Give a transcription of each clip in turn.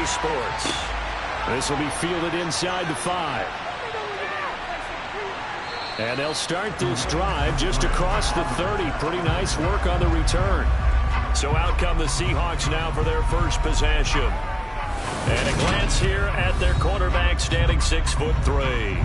Yahoo Sports. This will be fielded inside the 5. And they'll start this drive just across the 30. Pretty nice work on the return. So out come the Seahawks now for their first possession. And a glance here at their quarterback, standing 6'3".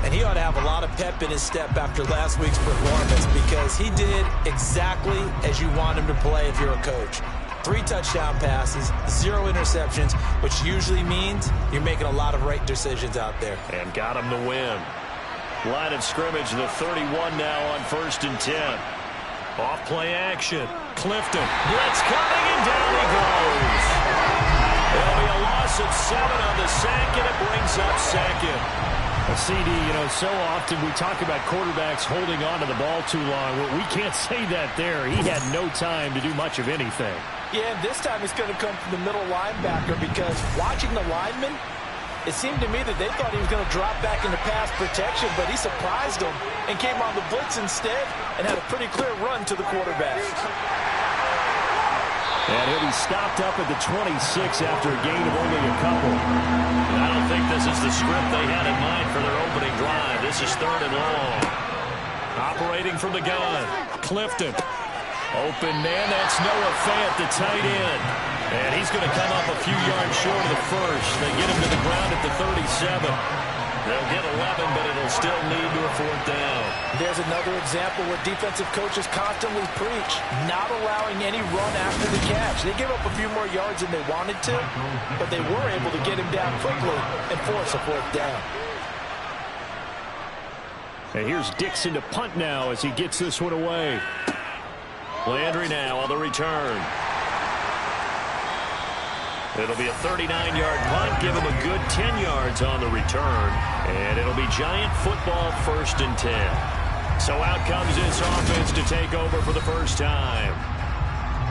And he ought to have a lot of pep in his step after last week's performance, because he did exactly as you want him to play if you're a coach. 3 touchdown passes, 0 interceptions, which usually means you're making a lot of right decisions out there. And got him the win. Line of scrimmage, the 31 now on 1st and 10. Off play action. Clifton. Blitz coming, and down he goes. There'll be a loss of 7 on the sack, and it brings up second. A CD, so often we talk about quarterbacks holding on to the ball too long. Well, we can't say that there. He had no time to do much of anything. Yeah, and this time it's going to come from the middle linebacker, because watching the lineman, it seemed to me that they thought he was going to drop back into pass protection, but he surprised them and came on the blitz instead and had a pretty clear run to the quarterback. And he'll be stopped up at the 26 after a gain of only a couple. I don't think this is the script they had in mind for their opening drive. This is 3rd and long. Operating from the gun. Clifton. Open man. That's Noah Fant, the tight end. And he's going to come up a few yards short of the first. They get him to the ground at the 37. They'll get 11, but it'll still lead to a 4th down. There's another example where defensive coaches constantly preach not allowing any run after the catch. They gave up a few more yards than they wanted to, but they were able to get him down quickly and force a 4th down. And here's Dixon to punt now as he gets this one away. Landry now on the return. It'll be a 39-yard punt, give him a good 10 yards on the return, and it'll be Giant football 1st and 10. So out comes this offense to take over for the first time.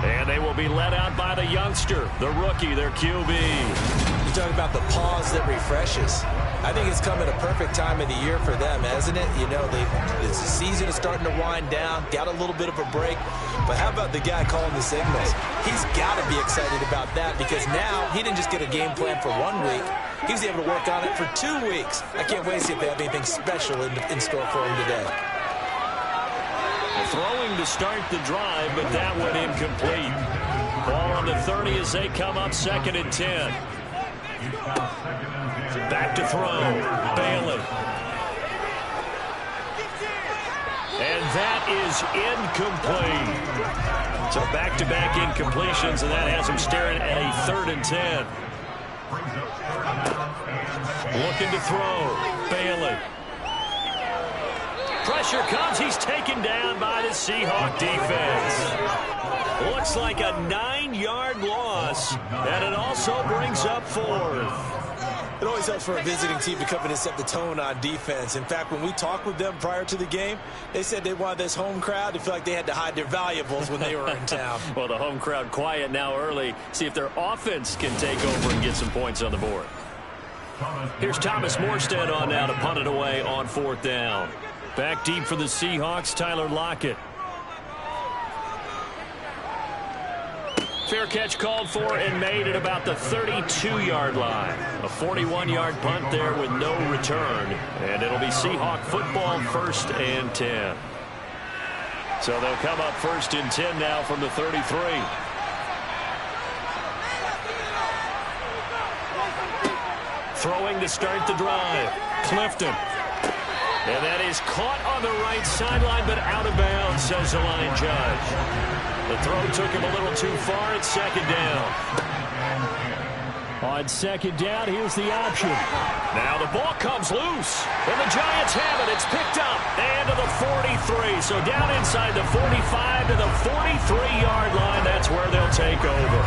And they will be led out by the youngster, the rookie, their QB. You talk about the pause that refreshes. I think it's come at a perfect time of the year for them, hasn't it? The season is starting to wind down, got a little bit of a break. But how about the guy calling the signals? He's got to be excited about that, because now he didn't just get a game plan for 1 week. He's able to work on it for 2 weeks. I can't wait to see if they have anything special in store for him today. Throwing to start the drive, but that one incomplete. Ball on the 30 as they come up 2nd and 10. Back to throw. Bailey. And that is incomplete. So back-to-back incompletions, and that has him staring at a 3rd and 10. Looking to throw. Bailey. Pressure comes. He's taken down by the Seahawk defense. Looks like a 9-yard loss, and it also brings up 4th. It always helps for a visiting team to come in and set the tone on defense. In fact, when we talked with them prior to the game, they said they wanted this home crowd to feel like they had to hide their valuables when they were in town. Well, the home crowd quiet now early. See if their offense can take over and get some points on the board. Here's Thomas Morstead on now to punt it away on 4th down. Back deep for the Seahawks, Tyler Lockett. Fair catch called for and made at about the 32-yard line. A 41-yard punt there with no return. And it'll be Seahawk football 1st and 10. So they'll come up 1st and 10 now from the 33. Throwing to start the drive. Clifton. And that is caught on the right sideline, but out of bounds, says the line judge. The throw took him a little too far at 2nd down. On 2nd down, here's the option. Now the ball comes loose, and the Giants have it. It's picked up and to the 43. So down inside the 45 to the 43-yard line. That's where they'll take over.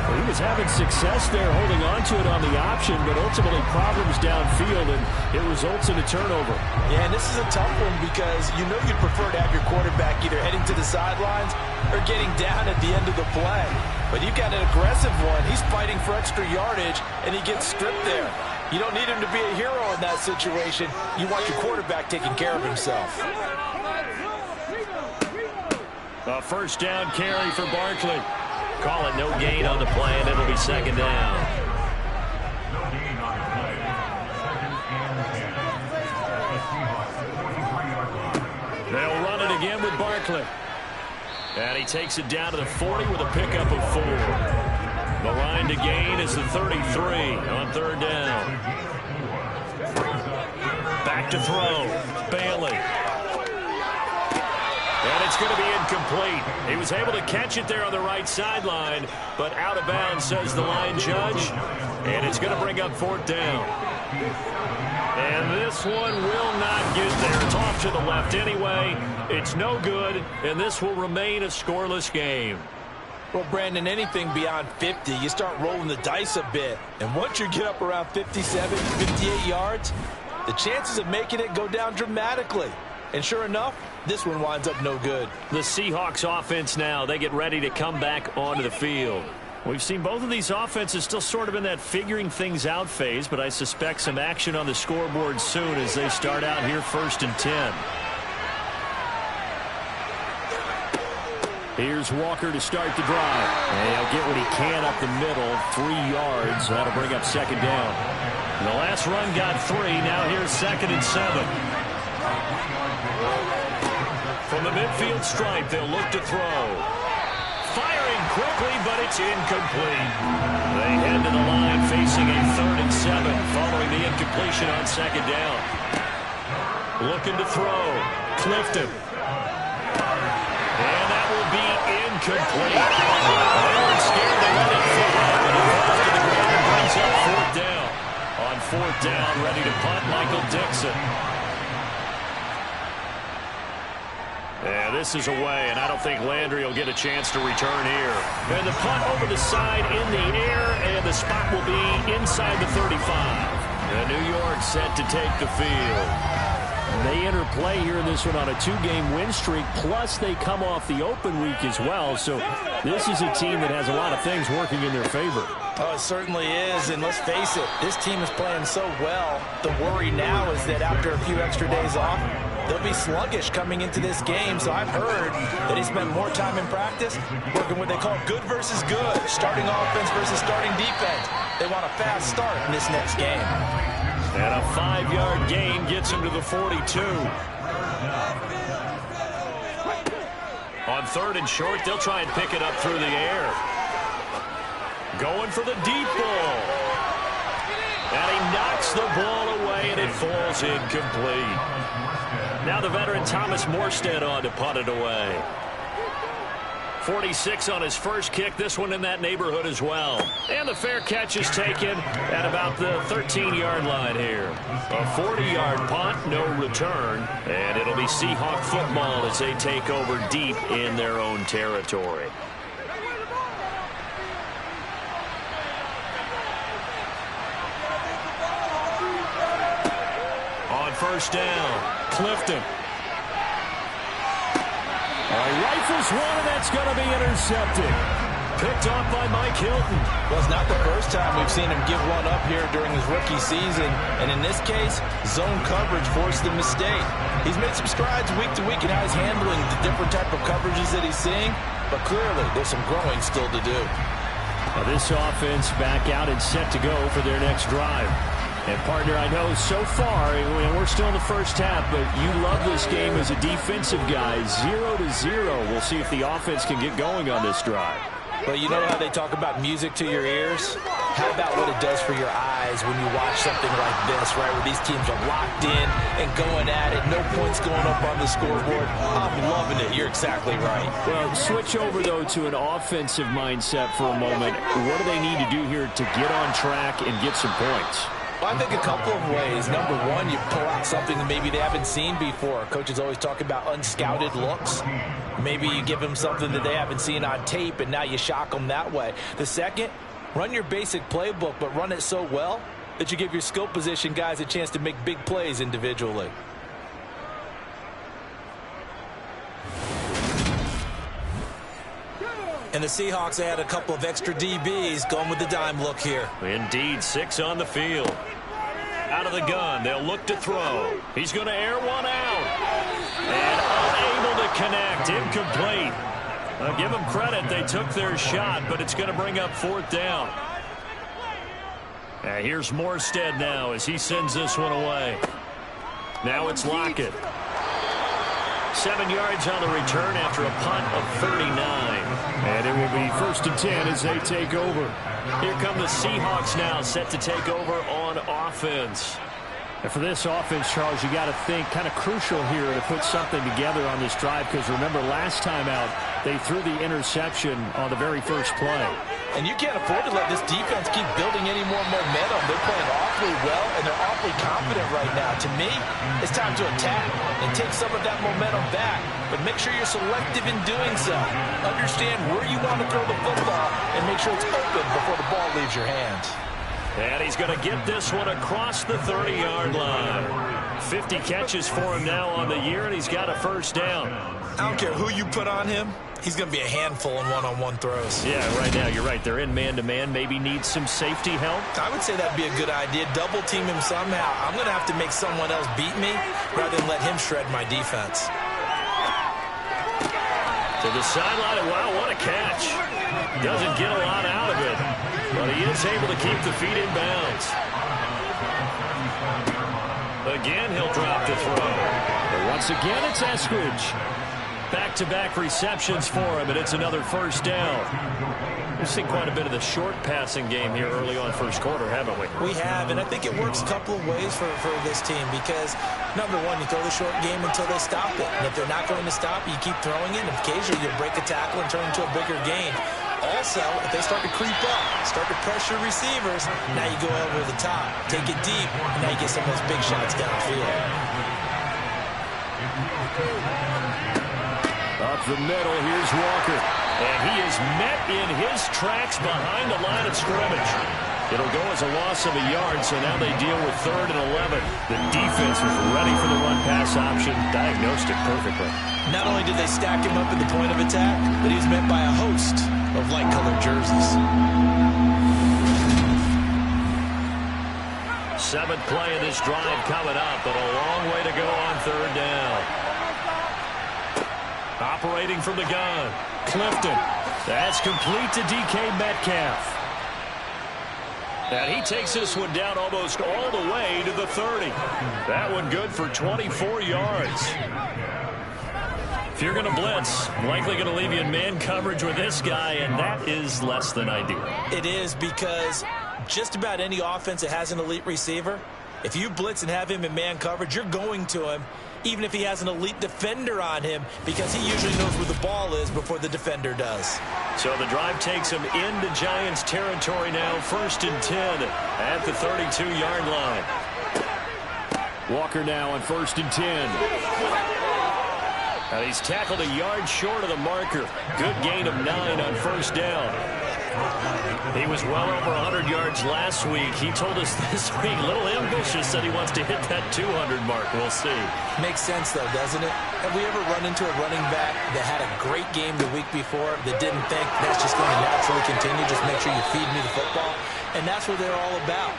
Well, he was having success there holding on to it on the option, but ultimately problems downfield, and it results in a turnover. Yeah, and this is a tough one because you know you'd prefer to have your quarterback either heading to the sidelines or getting down at the end of the play. But you've got an aggressive one. He's fighting for extra yardage, and he gets stripped there. You don't need him to be a hero in that situation. You want your quarterback taking care of himself. A 1st down carry for Barkley. Call it no gain on the play, and it'll be 2nd down. Saquon Barkley. And he takes it down to the 40 with a pickup of 4. The line to gain is the 33 on third down. Back to throw. Bailey. And it's going to be incomplete. He was able to catch it there on the right sideline, but out of bounds, says the line judge. And it's going to bring up fourth down. And this one will not get there. It's off to the left anyway. It's no good, and this will remain a scoreless game. Well, Brandon, anything beyond 50, you start rolling the dice a bit. And once you get up around 57, 58 yards, the chances of making it go down dramatically. And sure enough, this one winds up no good. The Seahawks offense now, they get ready to come back onto the field. We've seen both of these offenses still sort of in that figuring things out phase, but I suspect some action on the scoreboard soon as they start out here 1st and 10. Here's Walker to start the drive. And he'll get what he can up the middle, 3 yards. That'll bring up second down. The last run got 3. Now here's 2nd and 7. From the midfield stripe, they'll look to throw. Firing quickly, but it's incomplete. They head to the line facing a 3rd and 7 following the incompletion on second down. Looking to throw. Clifton. And that will be incomplete. They weren't scared to let it fly, but it falls to the ground and brings up fourth down. On fourth down, ready to punt, Michael Dixon. Yeah, this is away, and I don't think Landry will get a chance to return here. And the punt over the side in the air, and the spot will be inside the 35. And New York set to take the field. They enter play here in this one on a 2-game win streak, plus they come off the open week as well. So this is a team that has a lot of things working in their favor. Oh, it certainly is, and let's face it, this team is playing so well. The worry now is that after a few extra days off, they'll be sluggish coming into this game. So I've heard that he spent more time in practice working what they call good versus good, starting offense versus starting defense. They want a fast start in this next game. And a 5-yard gain gets him to the 42. On 3rd and short, they'll try and pick it up through the air. Going for the deep ball. And he knocks the ball away, and it falls incomplete. Now the veteran Thomas Morstead on to punt it away. 46 on his first kick. This one in that neighborhood as well. And the fair catch is taken at about the 13-yard line here. A 40-yard punt, no return. And it'll be Seahawk football as they take over deep in their own territory. On first down, Clifton. Rifles one, and that's going to be intercepted. Picked off by Mike Hilton. Well, it's not the first time we've seen him give one up here during his rookie season. And in this case, zone coverage forced the mistake. He's made some strides week to week in how he's handling the different type of coverages that he's seeing. But clearly, there's some growing still to do. Now this offense back out and set to go for their next drive. And, partner, I know so far, we're still in the first half, but you love this game as a defensive guy. 0-0. We'll see if the offense can get going on this drive. Well, you know how they talk about music to your ears? How about what it does for your eyes when you watch something like this, right, where these teams are locked in and going at it, no points going up on the scoreboard? I'm loving it. You're exactly right. Well, switch over, though, to an offensive mindset for a moment. What do they need to do here to get on track and get some points? Well, I think a couple of ways. Number one, you pull out something that maybe they haven't seen before. Coaches always talk about unscouted looks. Maybe you give them something that they haven't seen on tape, and now you shock them that way. The second, run your basic playbook, but run it so well that you give your skill position guys a chance to make big plays individually. And the Seahawks add a couple of extra DBs going with the dime look here. Indeed, 6 on the field. Out of the gun, they'll look to throw. He's going to air one out. And unable to connect, incomplete. I'll give them credit, they took their shot, but it's going to bring up fourth down. And here's Morstead now as he sends this one away. Now it's Lockett. 7 yards on the return after a punt of 39. And it will be 1st and 10 as they take over. Here come the Seahawks now, set to take over on offense. And for this offense, Charles, you got to think kind of crucial here to put something together on this drive, because remember last time out they threw the interception on the very first play. And you can't afford to let this defense keep building any more momentum. They're playing awfully well, and they're awfully confident right now. To me, it's time to attack and take some of that momentum back. But make sure you're selective in doing so. Understand where you want to throw the football and make sure it's open before the ball leaves your hands. And he's going to get this one across the 30-yard line. 50 catches for him now on the year, and he's got a first down. I don't care who you put on him. He's going to be a handful in one-on-one throws. Yeah, right now, you're right. They're in man-to-man. Maybe needs some safety help. I would say that'd be a good idea. Double team him somehow. I'm going to have to make someone else beat me rather than let him shred my defense. To the sideline, and wow, what a catch. Doesn't get a lot out of it, but he is able to keep the feet in bounds. Again, he'll drop the throw. But once again, it's Eskridge. Back-to-back receptions for him, and it's another first down. We've seen quite a bit of the short passing game here early on first quarter, haven't we? We have, and I think it works a couple of ways for this team because, number one, you throw the short game until they stop it. And if they're not going to stop it, you keep throwing it, and occasionally you'll break a tackle and turn into a bigger gain. Also, if they start to creep up, start to pressure receivers, now you go over the top, take it deep, and now you get some of those big shots downfield. Up the middle, here's Walker. And he is met in his tracks behind the line of scrimmage. It'll go as a loss of a yard, so now they deal with 3rd and 11. The defense was ready for the run-pass option, diagnosed it perfectly. Not only did they stack him up at the point of attack, but he was met by a host of light-colored jerseys. 7th play of this drive coming up, but a long way to go on 3rd down. Operating from the gun, Clifton. That's complete to DK Metcalf. And he takes this one down almost all the way to the 30. That one good for 24 yards. If you're going to blitz, likely going to leave you in man coverage with this guy, and that is less than ideal. It is, because just about any offense that has an elite receiver, if you blitz and have him in man coverage, you're going to him, even if he has an elite defender on him, because he usually knows where the ball is before the defender does. So the drive takes him into Giants territory now, 1st and 10 at the 32-yard line. Walker now on 1st and 10. And he's tackled a yard short of the marker. Good gain of 9 on 1st down. He was well over 100 yards last week. He told us this week, a little ambitious, that he wants to hit that 200 mark. We'll see. Makes sense, though, doesn't it? Have we ever run into a running back that had a great game the week before that didn't think that's just going to naturally continue? Just make sure you feed me the football. And that's what they're all about.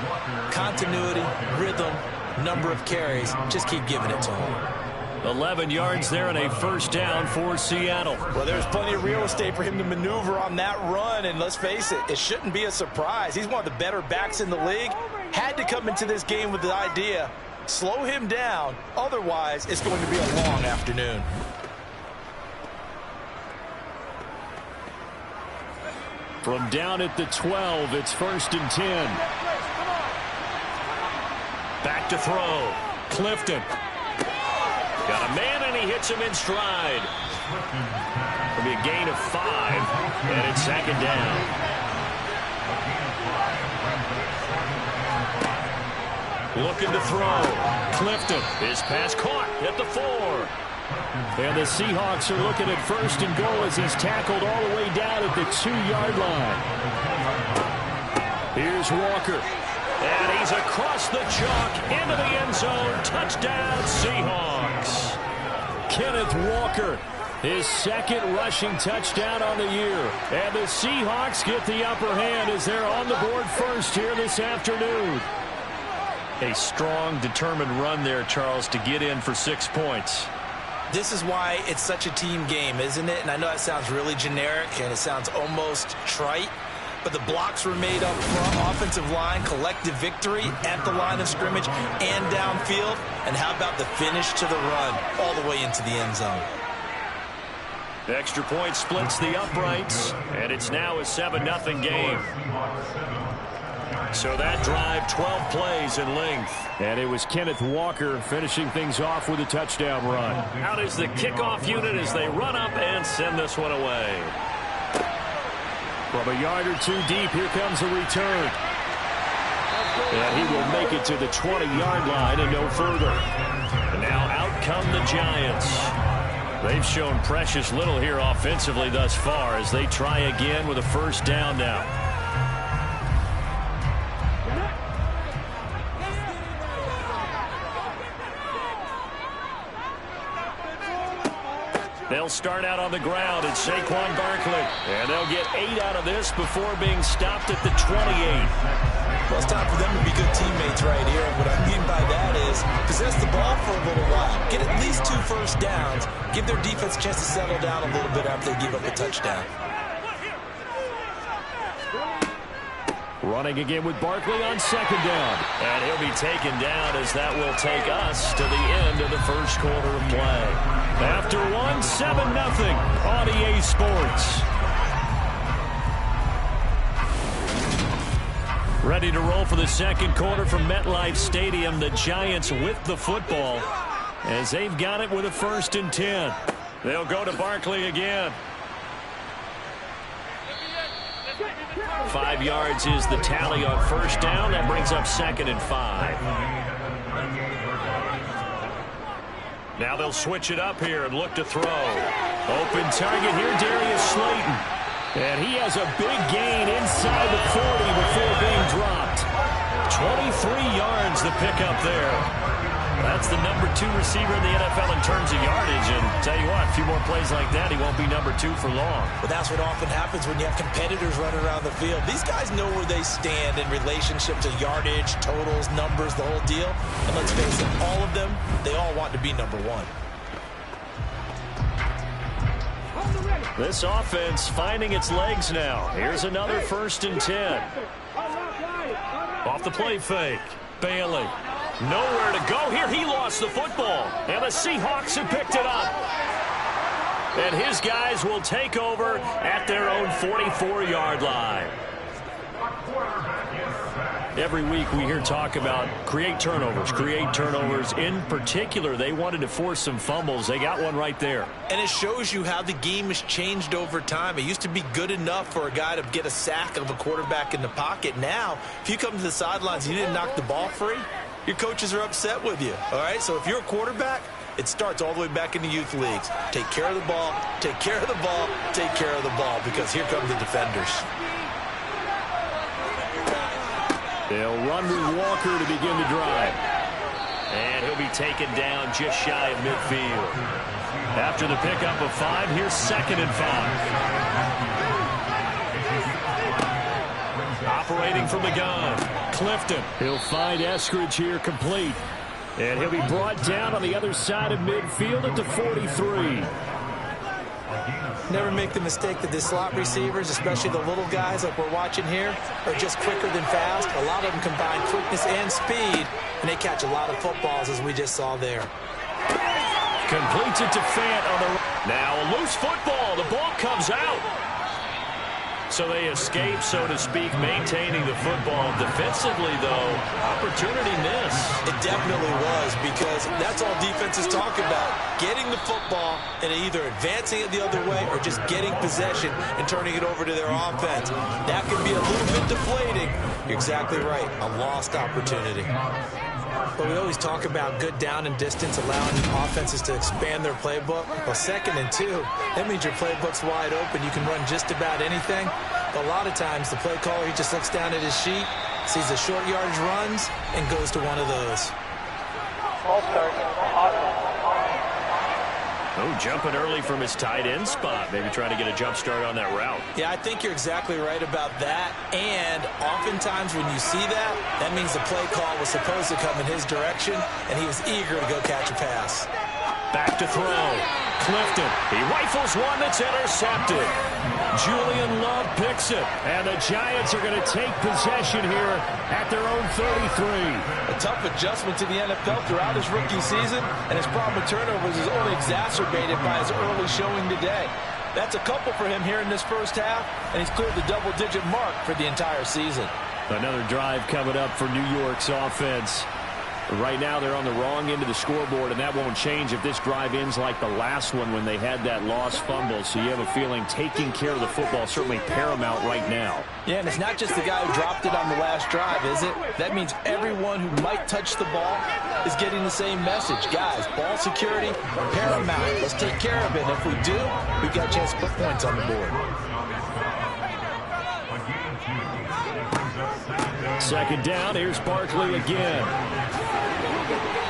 Continuity, rhythm, number of carries. Just keep giving it to him. 11 yards there and a 1st down for Seattle. Well, there's plenty of real estate for him to maneuver on that run, and let's face it, it shouldn't be a surprise. He's one of the better backs in the league. Had to come into this game with the idea, slow him down, otherwise it's going to be a long afternoon. From down at the 12, it's 1st and 10. Back to throw. Clifton. Got a man, and he hits him in stride. It'll be a gain of 5, and it's 2nd down. Looking to throw. Clifton. His pass caught at the 4. And the Seahawks are looking at 1st and goal as he's tackled all the way down at the 2-yard line. Here's Walker. And he's across the chalk into the end zone. Touchdown, Seahawks. Kenneth Walker, his 2nd rushing touchdown on the year. And the Seahawks get the upper hand as they're on the board first here this afternoon. A strong, determined run there, Charles, to get in for 6 points. This is why it's such a team game, isn't it? And I know that sounds really generic and it sounds almost trite. but the blocks were made up front. Offensive line, collective victory at the line of scrimmage and downfield. And how about the finish to the run all the way into the end zone? Extra point splits the uprights, and it's now a 7-0 game. So that drive, 12 plays in length. And it was Kenneth Walker finishing things off with a touchdown run. Out is the kickoff unit as they run up and send this one away. From a yard or two deep, here comes a return. And he will make it to the 20-yard line and no further. And now out come the Giants. They've shown precious little here offensively thus far as they try again with a first down now. They'll start out on the ground. It's Saquon Barkley. And they'll get 8 out of this before being stopped at the 28. Well, it's time for them to be good teammates right here. What I mean by that is possess the ball for a little while. Get at least 2 first downs. Give their defense a chance to settle down a little bit after they give up a touchdown. Running again with Barkley on second down. And he'll be taken down as that will take us to the end of the first quarter of play. After one, 7-0 on EA Sports. Ready to roll for the second quarter from MetLife Stadium. The Giants with the football as they've got it with a 1st and 10. They'll go to Barkley again. 5 yards is the tally on first down. That brings up 2nd and 5. Now they'll switch it up here and look to throw. Open target here, Darius Slayton. And he has a big gain inside the 40 before being dropped. 23 yards the pickup there. That's the number 2 receiver in the NFL in terms of yardage. And tell you what, a few more plays like that, he won't be number 2 for long. But that's what often happens when you have competitors running around the field. These guys know where they stand in relationship to yardage, totals, numbers, the whole deal. And let's face it, all of them, they all want to be number 1. This offense finding its legs now. Here's another 1st and 10. Off the play fake. Bailey. Nowhere to go here. He lost the football. And the Seahawks have picked it up. And his guys will take over at their own 44-yard line. Every week we hear talk about create turnovers. In particular, they wanted to force some fumbles. They got one right there. And it shows you how the game has changed over time. It used to be good enough for a guy to get a sack of a quarterback in the pocket. Now, if you come to the sidelines and you didn't knock the ball free, your coaches are upset with you. All right, so if you're a quarterback, it starts all the way back in the youth leagues. Take care of the ball, take care of the ball, take care of the ball, because here come the defenders. They'll run with Walker to begin the drive. And he'll be taken down just shy of midfield. After the pickup of 5, here's 2nd and 5. Operating from the gun, Clifton. He'll find Eskridge here complete. And he'll be brought down on the other side of midfield at the 43. Never make the mistake that the slot receivers, especially the little guys like we're watching here, are just quicker than fast. A lot of them combine quickness and speed, and they catch a lot of footballs, as we just saw there. Completes it to Fant on the... Now a loose football. The ball comes out. So they escape, so to speak, maintaining the football. Defensively, though, opportunity miss. It definitely was, because that's all defenses talk about. Getting the football and either advancing it the other way or just getting possession and turning it over to their offense. That can be a little bit deflating. You're exactly right. A lost opportunity. But we always talk about good down and distance, allowing offenses to expand their playbook. Well, 2nd and 2, that means your playbook's wide open. You can run just about anything. But a lot of times, the play caller, he just looks down at his sheet, sees the short yardage runs, and goes to one of those. Oh, jumping early from his tight end spot. Maybe trying to get a jump start on that route. Yeah, I think you're exactly right about that. And oftentimes when you see that, that means the play call was supposed to come in his direction, and he was eager to go catch a pass. Back to throw. Clifton. He rifles one that's intercepted. Julian Love picks it. And the Giants are going to take possession here at their own 33. A tough adjustment to the NFL throughout his rookie season, and his problem with turnovers is only exacerbated by his early showing today. That's a couple for him here in this first half, and he's cleared the double-digit mark for the entire season. Another drive coming up for New York's offense. Right now they're on the wrong end of the scoreboard, and that won't change if this drive ends like the last one when they had that lost fumble. So you have a feeling taking care of the football is certainly paramount right now. Yeah, and it's not just the guy who dropped it on the last drive, is it? That means everyone who might touch the ball is getting the same message. Guys, ball security, paramount. Let's take care of it. And if we do, we've got a chance to put points on the board. Second down, here's Barkley again.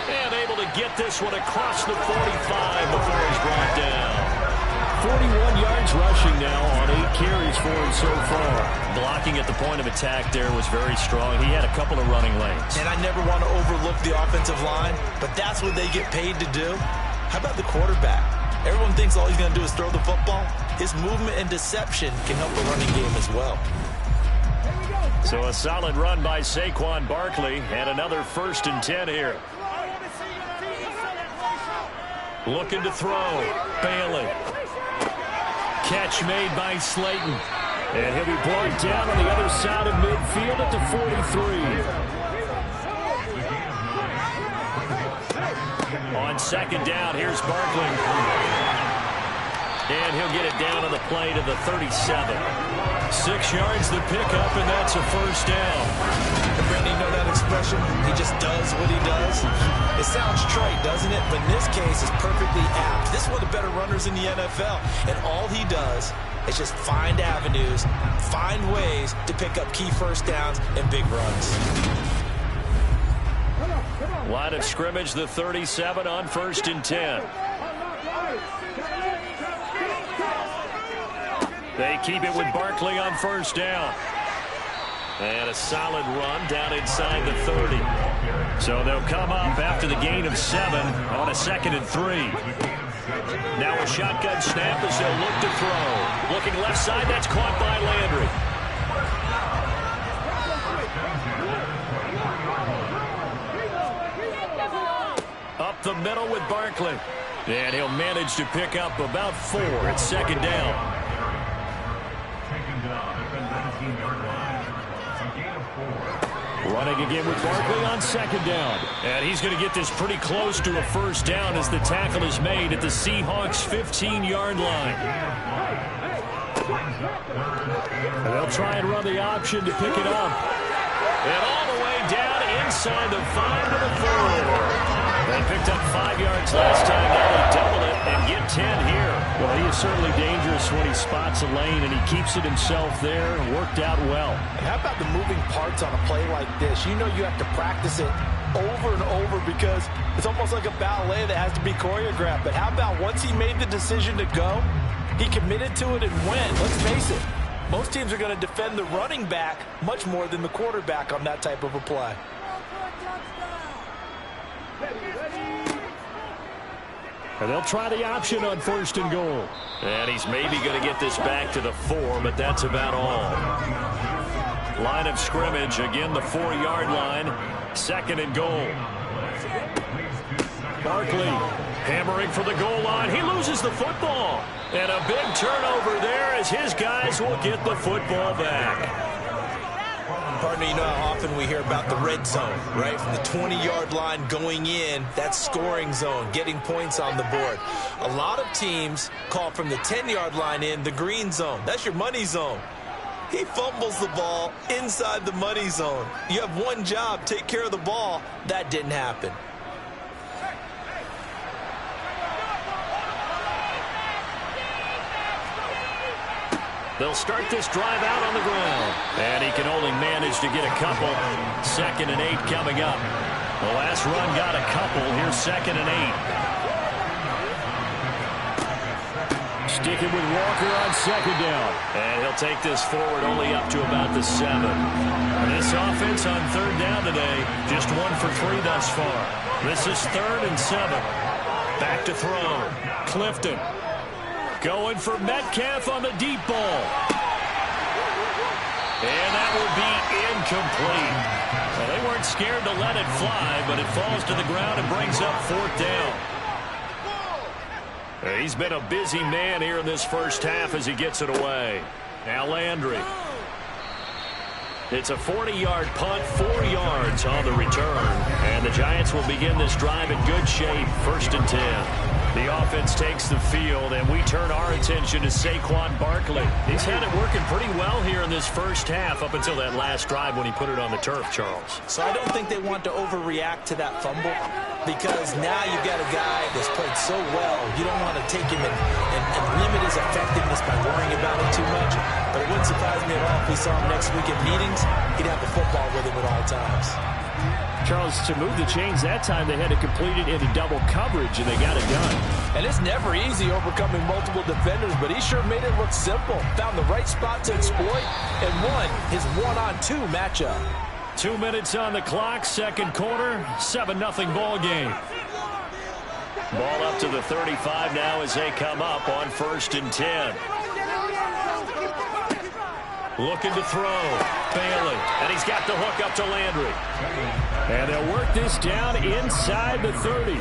And able to get this one across the 45 before he's brought down. 41 yards rushing now on 8 carries for him so far. Blocking at the point of attack there was very strong. He had a couple of running lanes. And I never want to overlook the offensive line, but that's what they get paid to do. How about the quarterback? Everyone thinks all he's going to do is throw the football. His movement and deception can help the running game as well. So a solid run by Saquon Barkley, and another 1st and 10 here. Looking to throw. Bailey. Catch made by Slayton. And he'll be brought down on the other side of midfield at the 43. On second down, here's Barkley. And he'll get it down on the play to the 37. 6 yards the pickup, and that's a 1st down. And Brandon, you know that expression? He just does what he does. It sounds trite, doesn't it? But in this case, it's perfectly apt. This is one of the better runners in the NFL. And all he does is just find avenues, find ways to pick up key first downs and big runs. Line of scrimmage, the 37 on 1st and 10. They keep it with Barkley on 1st down. And a solid run down inside the 30. So they'll come up after the gain of 7 on a 2nd and 3. Now a shotgun snap as they'll look to throw. Looking left side, that's caught by Landry. Up the middle with Barkley. And he'll manage to pick up about 4 at 2nd down. Running again with Barkley on 2nd down. And he's going to get this pretty close to a 1st down as the tackle is made at the Seahawks 15-yard line. And they'll try and run the option to pick it up. And all the way down inside the 5 to the 4. They picked up 5 yards last time. Now they double it and get 10 here. Well, he is certainly dangerous when he spots a lane, and he keeps it himself there and worked out well. And how about the moving parts on a play like this? You know you have to practice it over and over because it's almost like a ballet that has to be choreographed. But how about once he made the decision to go, he committed to it and went. Let's face it, most teams are going to defend the running back much more than the quarterback on that type of a play. And they'll try the option on 1st and goal. And he's maybe going to get this back to the 4, but that's about all. Line of scrimmage, again the 4-yard line. 2nd and goal. Barkley hammering for the goal line. He loses the football. And a big turnover there as his guys will get the football back. Partner, you know how often we hear about the red zone, right? From the 20-yard line going in, that's scoring zone, getting points on the board. A lot of teams call from the 10-yard line in the green zone. That's your money zone. He fumbles the ball inside the money zone. You have one job, take care of the ball. That didn't happen. They'll start this drive out on the ground. And he can only manage to get a couple. 2nd and 8 coming up. The last run got a couple. Here's 2nd and 8. Sticking with Walker on 2nd down. And he'll take this forward only up to about the 7. This offense on 3rd down today, just 1 for 3 thus far. This is 3rd and 7. Back to throw. Clifton. Going for Metcalf on the deep ball. And that will be incomplete. Well, they weren't scared to let it fly, but it falls to the ground and brings up 4th down. He's been a busy man here in this first half as he gets it away. Now Landry. It's a 40-yard punt, 4 yards on the return. And the Giants will begin this drive in good shape, 1st and 10. The offense takes the field, and we turn our attention to Saquon Barkley. He's had it working pretty well here in this first half up until that last drive when he put it on the turf, Charles. So I don't think they want to overreact to that fumble, because now you've got a guy that's played so well. You don't want to take him and limit his effectiveness by worrying about him too much. But it wouldn't surprise me at all if we saw him next week in meetings. He'd have the football with him at all times. Charles, to move the chains that time, they had to complete it into double coverage, and they got it done. And it's never easy overcoming multiple defenders, but he sure made it look simple. Found the right spot to exploit and won his 1-on-2 matchup. 2 minutes on the clock, second quarter, 7-0 ball game. Ball up to the 35 now as they come up on 1st and 10. Looking to throw. Bailey. And he's got the hook up to Landry. And they'll work this down inside the 30.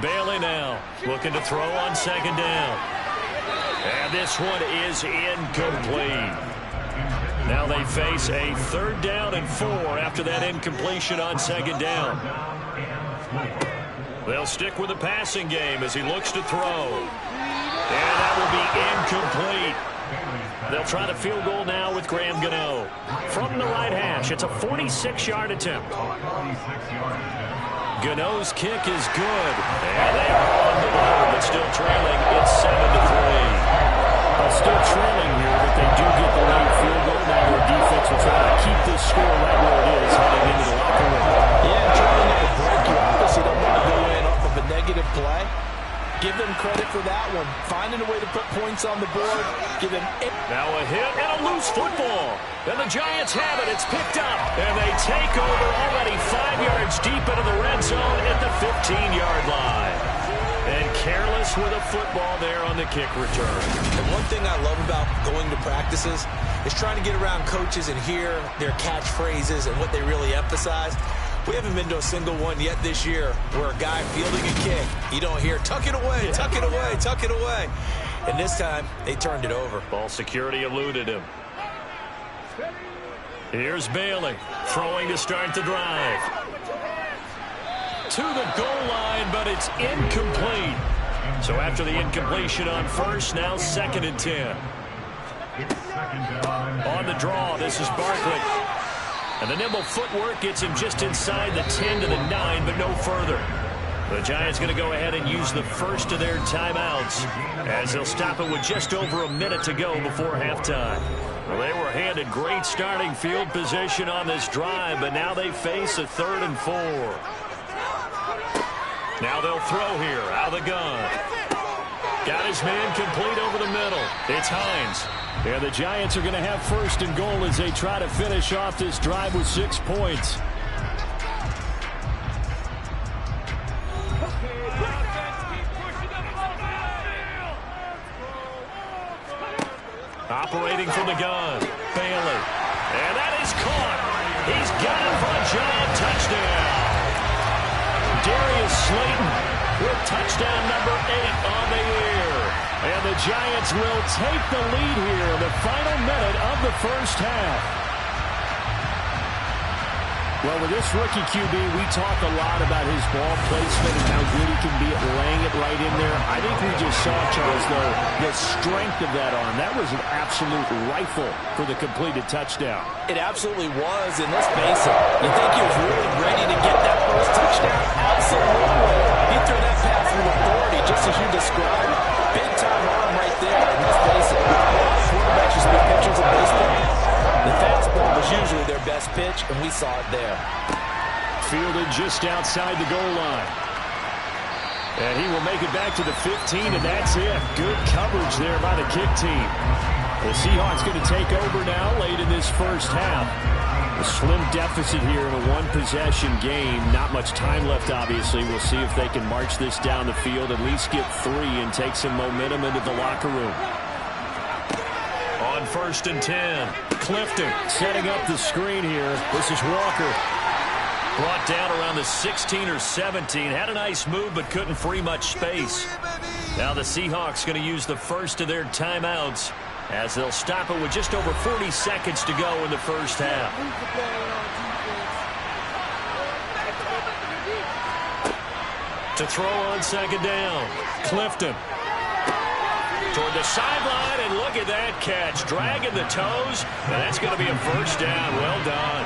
Bailey now looking to throw on 2nd down. And this one is incomplete. Now they face a 3rd down and 4 after that incompletion on 2nd down. They'll stick with the passing game as he looks to throw. And that will be incomplete. They'll try the field goal now with Graham Gano. From the right hash, it's a 46-yard attempt. Gano's kick is good. And they are on the board, but still trailing. It's 7-3. Still trailing here, but they do get the late field goal. Now their defense will try to keep this score right where it is heading into the locker room. Yeah, trying to get a break. You obviously don't want to go in off of a negative play. Give them credit for that one. Finding a way to put points on the board. Give them. Now a hit and a loose football. And the Giants have it. It's picked up. And they take over already 5 yards deep into the red zone at the 15-yard line. And careless with a football there on the kick return. And one thing I love about going to practices is trying to get around coaches and hear their catchphrases and what they really emphasize. We haven't been to a single one yet this year where a guy fielding a kick, you don't hear, tuck it away, tuck it away, tuck it away. And this time, they turned it over. Ball security eluded him. Here's Bailey throwing to start the drive. To the goal line, but it's incomplete. So after the incompletion on 1st, now 2nd and 10. On the draw, this is Barkley. And the nimble footwork gets him just inside the 10 to the 9, but no further. The Giants going to go ahead and use the first of their timeouts as they'll stop it with just over a minute to go before halftime. Well, they were handed great starting field position on this drive, but now they face a 3rd and 4. Now they'll throw here out of the gun. Got his man complete over the middle. It's Hines. And the Giants are going to have 1st and goal as they try to finish off this drive with 6 points. Operating from the gun. Bailey. And that is caught. He's got it for a giant touchdown. Darius Slayton with touchdown number 8 on the year. And the Giants will take the lead here in the final minute of the first half. Well, with this rookie QB, we talk a lot about his ball placement and how good he can be at laying it right in there. I think we just saw, Charles, though, the strength of that arm. That was an absolute rifle for the completed touchdown. It absolutely was, and let's face it, you think he was really ready to get that first touchdown? Absolutely. He threw that pass with authority, just as you described. Big-time arm right there, and let's face it, a lot of quarterbacks used to be pitchers in baseball. The fastball was usually their best pitch, and we saw it there. Fielded just outside the goal line. And he will make it back to the 15, and that's it. Good coverage there by the kick team. The Seahawks going to take over now late in this first half. The slim deficit here in a one-possession game. Not much time left, obviously. We'll see if they can march this down the field, at least get 3 and take some momentum into the locker room. On 1st and 10, Clifton setting up the screen here. This is Walker. Brought down around the 16 or 17. Had a nice move, but couldn't free much space. Now the Seahawks going to use the first of their timeouts as they'll stop it with just over 40 seconds to go in the first half. To throw on 2nd down, Clifton. Toward the sideline, and look at that catch. Dragging the toes, and that's going to be a first down. Well done.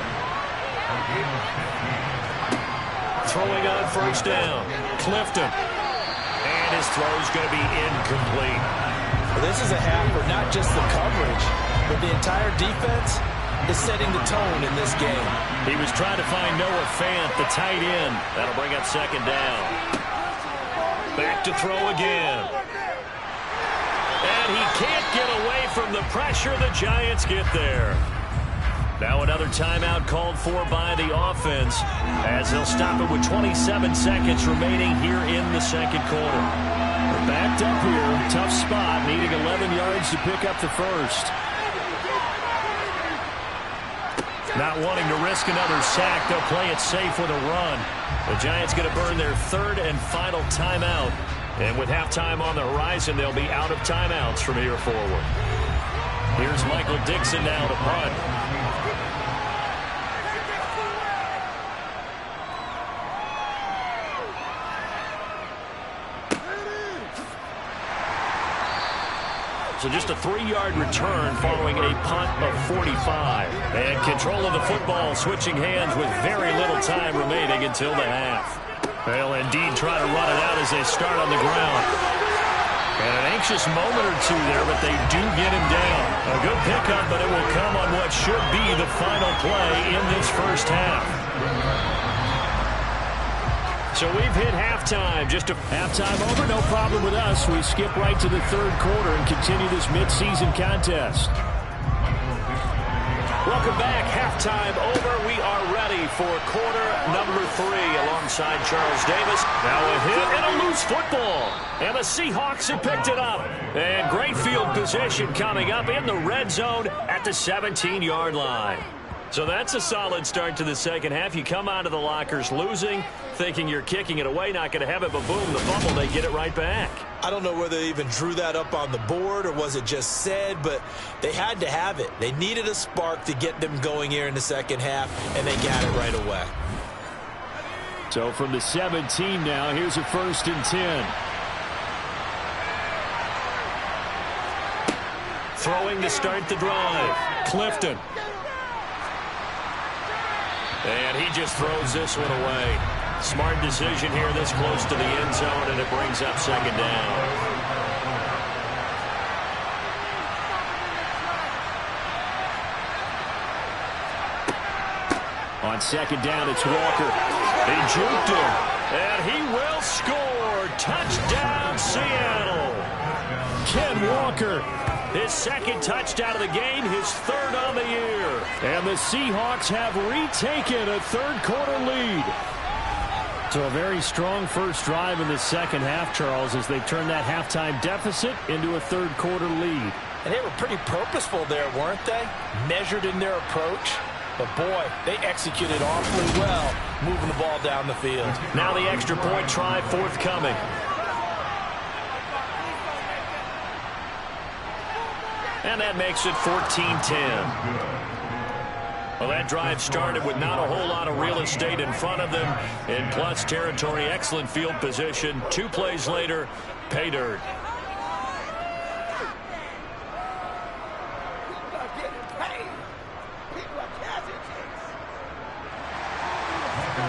Throwing on 1st down, Clifton. And his throw's going to be incomplete. Well, this is a half where not just the coverage, but the entire defense is setting the tone in this game. He was trying to find Noah Fant, the tight end. That'll bring up 2nd down. Back to throw again. And he can't get away from the pressure. The Giants get there. Now another timeout called for by the offense as they'll stop it with 27 seconds remaining here in the 2nd quarter. They're backed up here. Tough spot, needing 11 yards to pick up the first. Not wanting to risk another sack, they'll play it safe with a run. The Giants going to burn their 3rd and final timeout. And with halftime on the horizon, they'll be out of timeouts from here forward. Here's Michael Dixon now to punt. So just a 3-yard return following a punt of 45. And control of the football switching hands with very little time remaining until the half. They'll indeed try to run it out as they start on the ground. And an anxious moment or two there, but they do get him down. A good pickup, but it will come on what should be the final play in this first half. So we've hit halftime. Just a halftime over, no problem with us. We skip right to the 3rd quarter and continue this midseason contest. Welcome back. Halftime over. We are ready for quarter number 3 alongside Charles Davis. Now a hit and a loose football. And the Seahawks have picked it up. And great field position coming up in the red zone at the 17-yard line. So that's a solid start to the 2nd half. You come out of the lockers losing, thinking you're kicking it away, not going to have it, but boom, the fumble, they get it right back. I don't know whether they even drew that up on the board or was it just said, but they had to have it. They needed a spark to get them going here in the 2nd half, and they got it right away. So from the 17 now, here's a 1st and 10. Throwing to start the drive, Clifton. And he just throws this one away. Smart decision here this close to the end zone, and it brings up 2nd down. On 2nd down, it's Walker. He juked him, and he will score. Touchdown, Seattle. Ken Walker. His 2nd touchdown of the game, his 3rd on the year. And the Seahawks have retaken a 3rd quarter lead. So a very strong first drive in the 2nd half, Charles, as they turn that halftime deficit into a 3rd quarter lead. And they were pretty purposeful there, weren't they? Measured in their approach. But, boy, they executed awfully well moving the ball down the field. Now the extra point try forthcoming. And that makes it 14-10. Well, that drive started with not a whole lot of real estate in front of them. In plus territory, excellent field position. 2 plays later, pay dirt.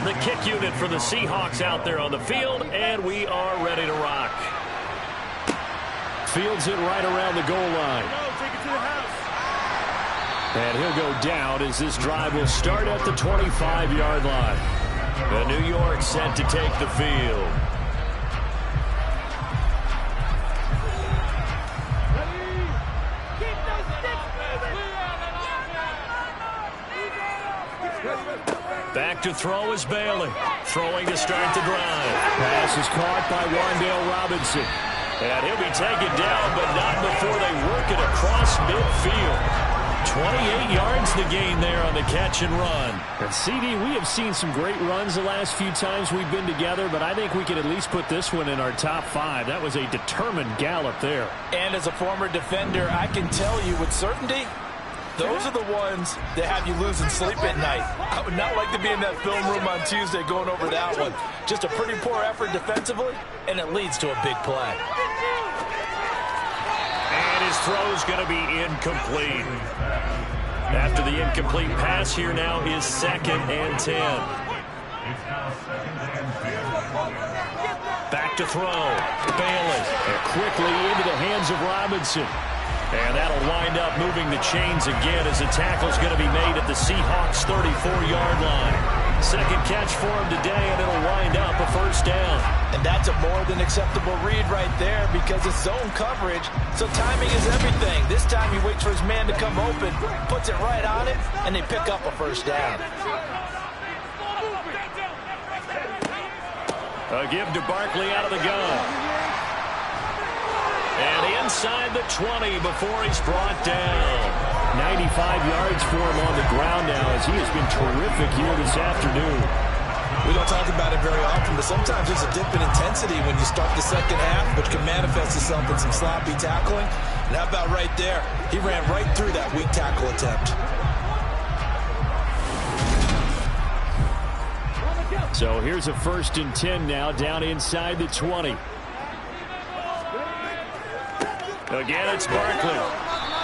The kick unit for the Seahawks out there on the field, and we are ready to rock. Fields it right around the goal line. And he'll go down as this drive will start at the 25-yard line. The New York set to take the field. Back to throw is Bailey. Throwing to start the drive. Pass is caught by Wan'Dale Robinson. And he'll be taken down, but not before they work it across midfield. 28 yards the gain there on the catch and run. And CD, we have seen some great runs the last few times we've been together, but I think we can at least put this one in our top 5. That was a determined gallop there. And as a former defender, I can tell you with certainty, those are the ones that have you losing sleep at night. I would not like to be in that film room on Tuesday going over that one. Just a pretty poor effort defensively, and it leads to a big play. And his throw's going to be incomplete. After the incomplete pass, here now is 2nd and 10. Back to throw. Bailey. And quickly into the hands of Robinson. And that'll wind up moving the chains again as the tackle's going to be made at the Seahawks 34-yard line. Second catch for him today, and it'll wind up a first down. And that's a more than acceptable read right there because it's zone coverage, so timing is everything. This time he waits for his man to come open, puts it right on it, and they pick up a first down. A give to Barkley out of the gun. And inside the 20 before he's brought down. 95 yards for him on the ground now as he has been terrific here this afternoon. We don't talk about it very often, but sometimes there's a dip in intensity when you start the second half, which can manifest itself in some sloppy tackling. And how about right there? He ran right through that weak tackle attempt. So here's a 1st and 10 now down inside the 20. Again, it's Barkley.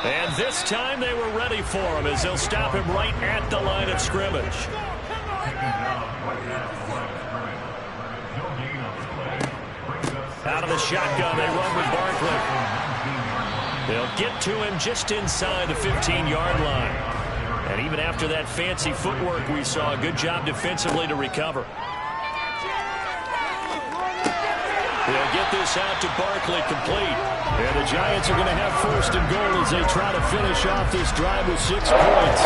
And this time they were ready for him as they'll stop him right at the line of scrimmage. Out of the shotgun, they run with Barkley. They'll get to him just inside the 15-yard line. And even after that fancy footwork we saw, a good job defensively to recover. They'll get this out to Barkley complete. And the Giants are going to have 1st and goal as they try to finish off this drive with 6 points.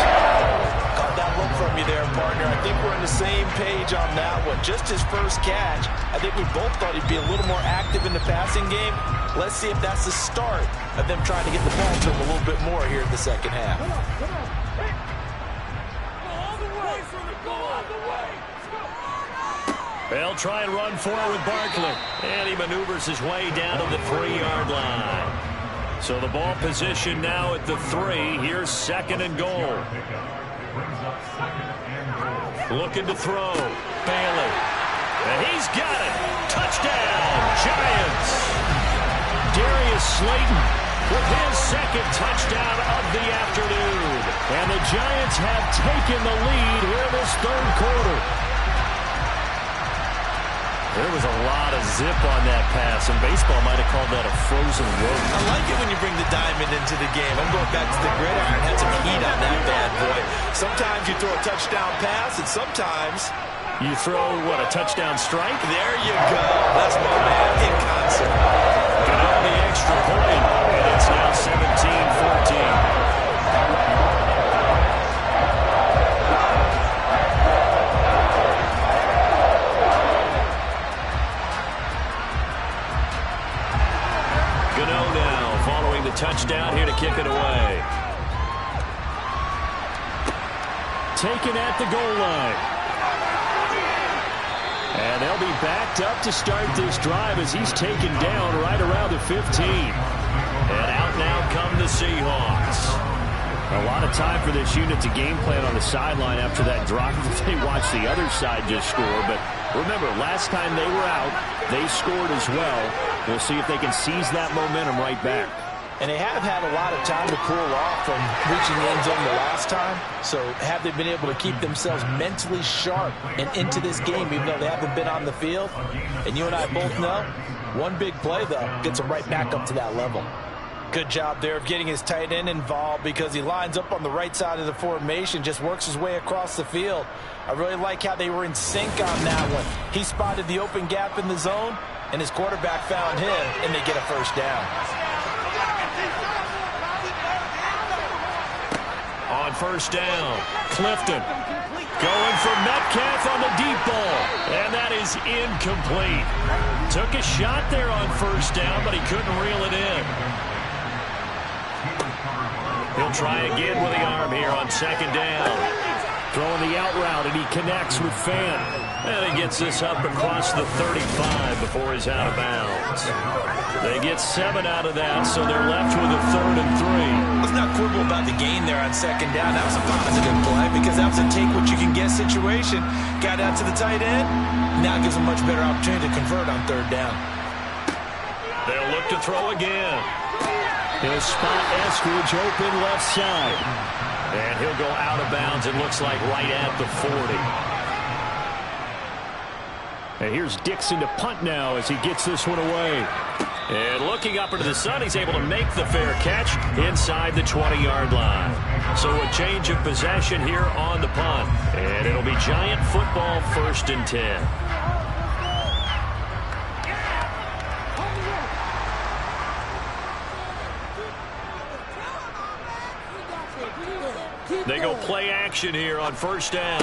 Caught that look from you there, partner. I think we're on the same page on that one. Just his first catch, I think we both thought he'd be a little more active in the passing game. Let's see if that's the start of them trying to get the ball to him a little bit more here in the second half. They'll try and run forward with Barkley. And he maneuvers his way down to the 3-yard line. So the ball position now at the 3. Here's 2nd and goal. Looking to throw. Bailey. And he's got it. Touchdown, Giants. Darius Slayton with his 2nd touchdown of the afternoon. And the Giants have taken the lead here in this 3rd quarter. There was a lot of zip on that pass, and baseball might have called that a frozen rope. I like it when you bring the diamond into the game. I'm going back to the gridiron. Had some heat on that bad boy. Sometimes you throw a touchdown pass, and sometimes you throw, what, a touchdown strike? There you go. That's my man in concert. Got on the extra point, and it's now 17-14. Touchdown here to kick it away. Taken at the goal line. And they'll be backed up to start this drive as he's taken down right around the 15. And out now come the Seahawks. A lot of time for this unit to game plan on the sideline after that drive. They watched the other side just score. But remember, last time they were out, they scored as well. We'll see if they can seize that momentum right back. And they have had a lot of time to cool off from reaching the end zone the last time. So have they been able to keep themselves mentally sharp and into this game, even though they haven't been on the field? And you and I both know, one big play, though, gets them right back up to that level. Good job there of getting his tight end involved because he lines up on the right side of the formation, just works his way across the field. I really like how they were in sync on that one. He spotted the open gap in the zone, and his quarterback found him, and they get a first down. On first down, Clifton is incomplete. Took a shot there on first down, but he couldn't reel it in. He'll try again with the arm here on second down. Throwing the out route, and he connects with Fant. And he gets this up across the 35 before he's out of bounds. They get 7 out of that, so they're left with a 3rd and 3. Let's not quibble about the gain there on second down. That was a positive play because that was a take-what-you-can-get situation. Got out to the tight end. Now gives a much better opportunity to convert on 3rd down. They'll look to throw again. He'll spot Eskridge open left side. And he'll go out of bounds, it looks like, right at the 40. And here's Dixon to punt now as he gets this one away. And looking up into the sun, he's able to make the fair catch inside the 20-yard line. So a change of possession here on the punt. And it'll be Giant football, 1st and 10. They go play action here on first down.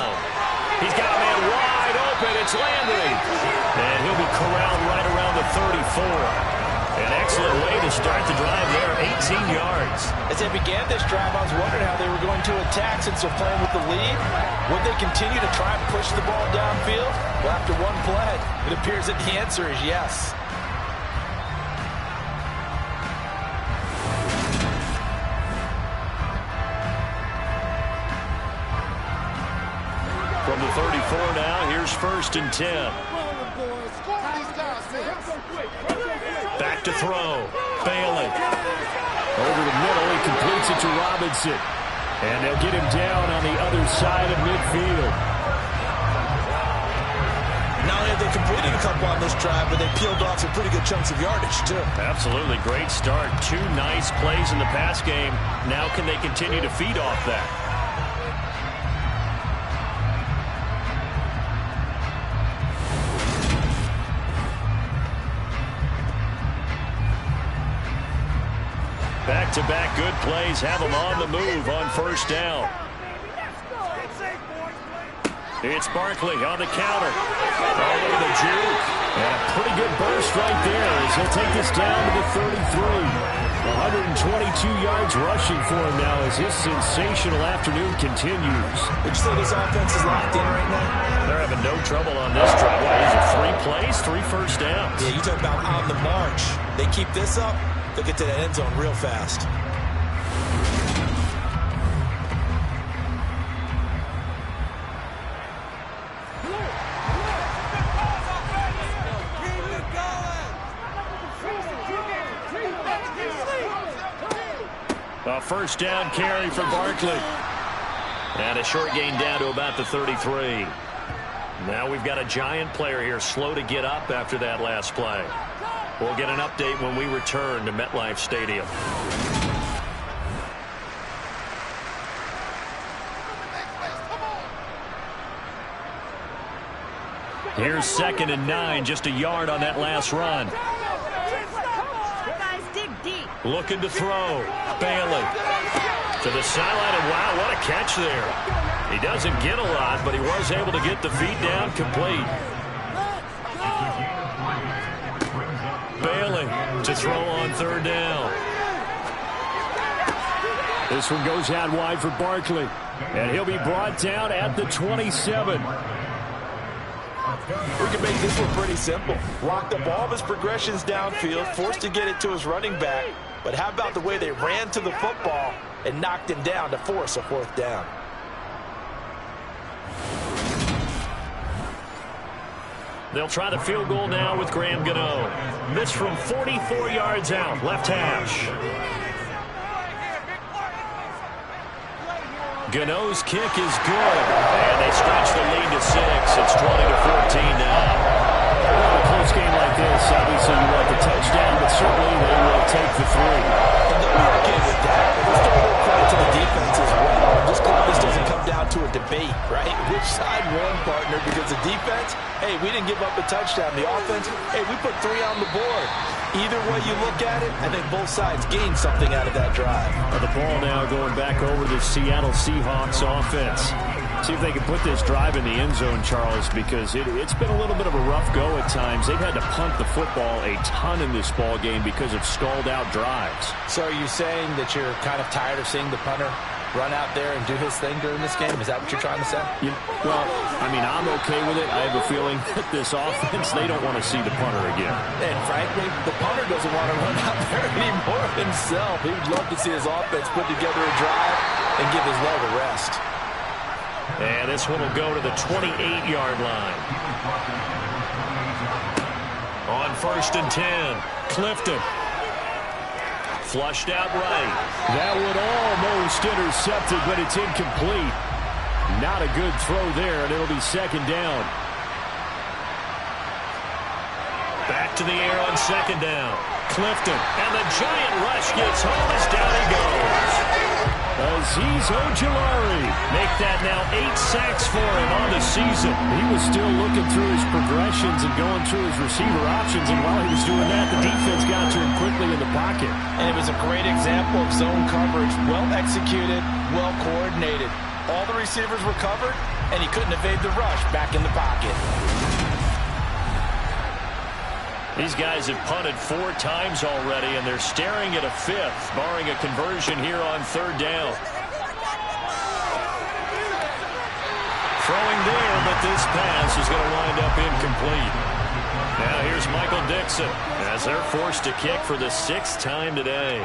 He's got a man wide open. It's Landry. And he'll be corralled right around the 34. An excellent way to start the drive there, 18 yards. As they began this drive, I was wondering how they were going to attack since they're playing with the lead. Would they continue to try and push the ball downfield? Well, after one play, it appears that the answer is yes. From the 34 now, here's 1st and 10. Back to throw. Bailey. Over the middle, he completes it to Robinson. And they'll get him down on the other side of midfield. Not only have they completed a couple on this drive, but they peeled off some pretty good chunks of yardage, too. Absolutely. Great start. 2 nice plays in the pass game. Now can they continue to feed off that? Back-to-back good plays have them on the move on first down. It's Barkley on the counter. All over the juke. And a pretty good burst right there as he'll take this down to the 33. 122 yards rushing for him now as his sensational afternoon continues. Would you say this offense is locked in right now? They're having no trouble on this drive. What is it, 3 plays, 3 first downs? Yeah, you talk about on the march. They keep this up, they'll get to the end zone real fast. A first down carry for Barkley. And a short gain down to about the 33. Now we've got a Giant player here slow to get up after that last play. We'll get an update when we return to MetLife Stadium. Here's 2nd and 9, just a yard on that last run. Looking to throw. Bailey to the sideline, and wow, what a catch there. He doesn't get a lot, but he was able to get the feet down complete. Bailey to throw on 3rd down. This one goes out wide for Barkley, and he'll be brought down at the 27. We can make this one pretty simple. Locked up all of his progressions downfield, forced to get it to his running back. But how about the way they ran to the football and knocked him down to force a 4th down? They'll try the field goal now with Graham Gano. Missed from 44 yards out, left hash. Gano's kick is good, and they stretch the lead to 6. It's 20-14 now. Well, a close game like this, obviously you want the touchdown, but certainly they will take the 3. And they'll be okay with that. Let's throw a little credit to the defense as well. I'm just glad this doesn't come down to a debate, right? Which side won, partner? Because the defense, hey, we didn't give up a touchdown. The offense, hey, we put 3 on the board. Either way you look at it, I think both sides gained something out of that drive. The ball now going back over the Seattle Seahawks offense. See if they can put this drive in the end zone, Charles, because it's been a little bit of a rough go at times. They've had to punt the football a ton in this ball game because of stalled-out drives. So are you saying that you're kind of tired of seeing the punter run out there and do his thing during this game? Is that what you're trying to say? Well, I mean, I'm okay with it. I have a feeling that this offense, they don't want to see the punter again. And frankly, the punter doesn't want to run out there anymore himself. He'd love to see his offense put together a drive and give his leg a rest. And this one will go to the 28-yard line. On 1st and 10, Clifton. Flushed out right. That would almost intercepted, but it's incomplete. Not a good throw there, and it'll be 2nd down. Back to the air on 2nd down. Clifton. And the giant rush gets home as down he goes. Azeez Ojulari. Make that now 8 sacks for him on the season. He was still looking through his progressions and going through his receiver options, and while he was doing that, the defense got to him quickly in the pocket. And it was a great example of zone coverage. Well executed, well coordinated. All the receivers were covered, and he couldn't evade the rush back in the pocket. These guys have punted 4 times already, and they're staring at a 5th, barring a conversion here on 3rd down. Throwing there, but this pass is going to wind up incomplete. Now here's Michael Dixon as they're forced to kick for the 6th time today.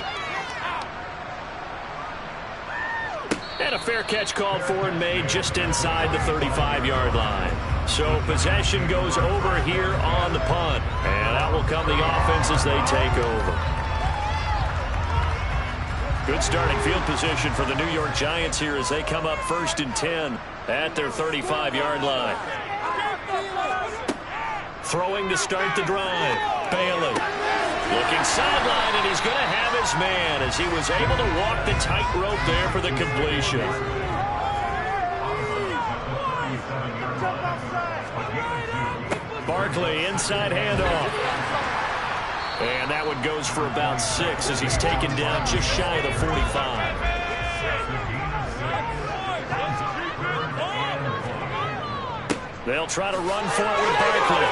And a fair catch called for and made just inside the 35-yard line. So possession goes over here on the punt. And out will come the offense as they take over. Good starting field position for the New York Giants here as they come up 1st and 10 at their 35-yard line. Throwing to start the drive. Bailey looking sideline, and he's going to have his man as he was able to walk the tightrope there for the completion. Barkley, inside handoff. And that one goes for about 6 as he's taken down just shy of the 45. They'll try to run for it with Barkley.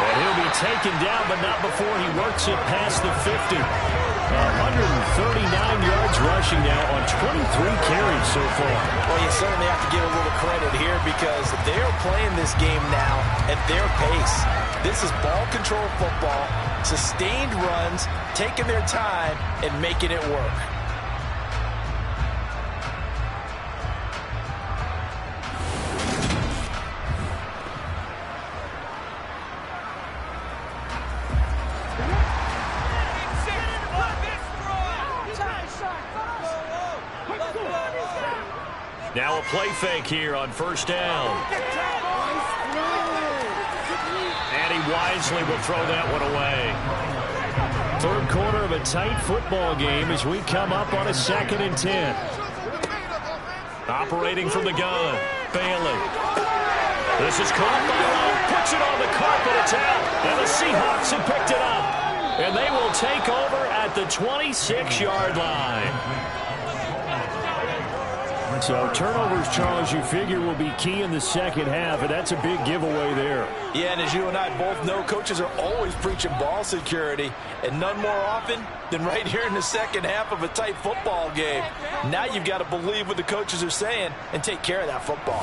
And he'll be taken down, but not before he works it past the 50. 139 yards rushing now on 23 carries so far. Well, you certainly have to give a little credit here because they're playing this game now at their pace. This is ball control football, sustained runs, taking their time, and making it work. Now a play fake here on 1st down. And he wisely will throw that one away. 3rd quarter of a tight football game as we come up on a 2nd and 10. Operating from the gun, Bailey. This is caught by Lowe, puts it on the carpet, it's out. And the Seahawks have picked it up. And they will take over at the 26-yard line. So turnovers, Charles, you figure will be key in the 2nd half, and that's a big giveaway there. Yeah, and as you and I both know, coaches are always preaching ball security, and none more often than right here in the 2nd half of a tight football game. Now you've got to believe what the coaches are saying and take care of that football.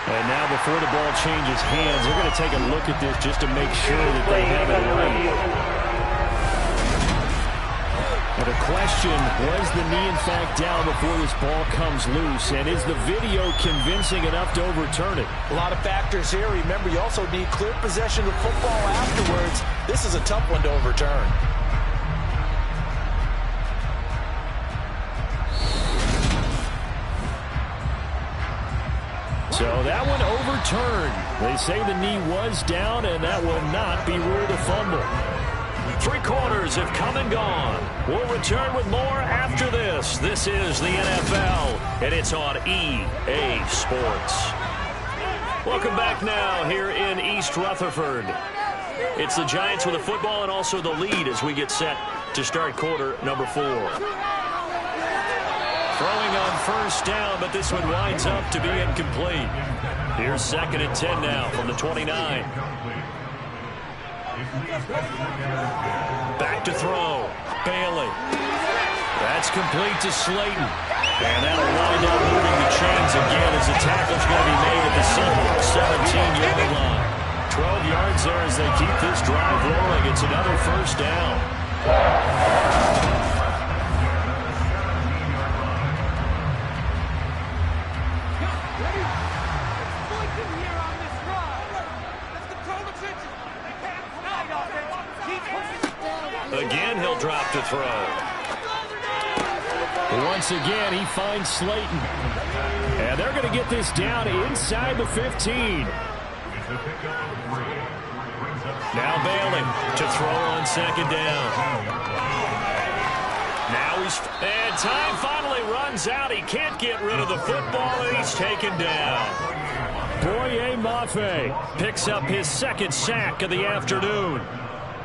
And now before the ball changes hands, they're going to take a look at this just to make sure that they have it right. And the question, was the knee in fact down before this ball comes loose? And is the video convincing enough to overturn it? A lot of factors here. Remember, you also need clear possession of football afterwards. This is a tough one to overturn. So that one overturned. They say the knee was down, and that will not be ruled a fumble. 3 quarters have come and gone. We'll return with more after this. This is the NFL, and it's on EA Sports. Welcome back now here in East Rutherford. It's the Giants with the football and also the lead as we get set to start quarter number 4. Throwing on first down, but this one winds up to be incomplete. Here's 2nd and 10 now from the 29. Back to throw. Bailey. That's complete to Slayton. And that'll wind up moving the chains again as the tackle's going to be made at the Seahawks 17-yard line. 12 yards there as they keep this drive rolling. It's another first down. Again, he'll drop to throw. Once again, he finds Slayton. And they're going to get this down inside the 15. Now Bailey to throw on 2nd down. Now and time finally runs out. He can't get rid of the football, and he's taken down. Boye Mafe picks up his 2nd sack of the afternoon.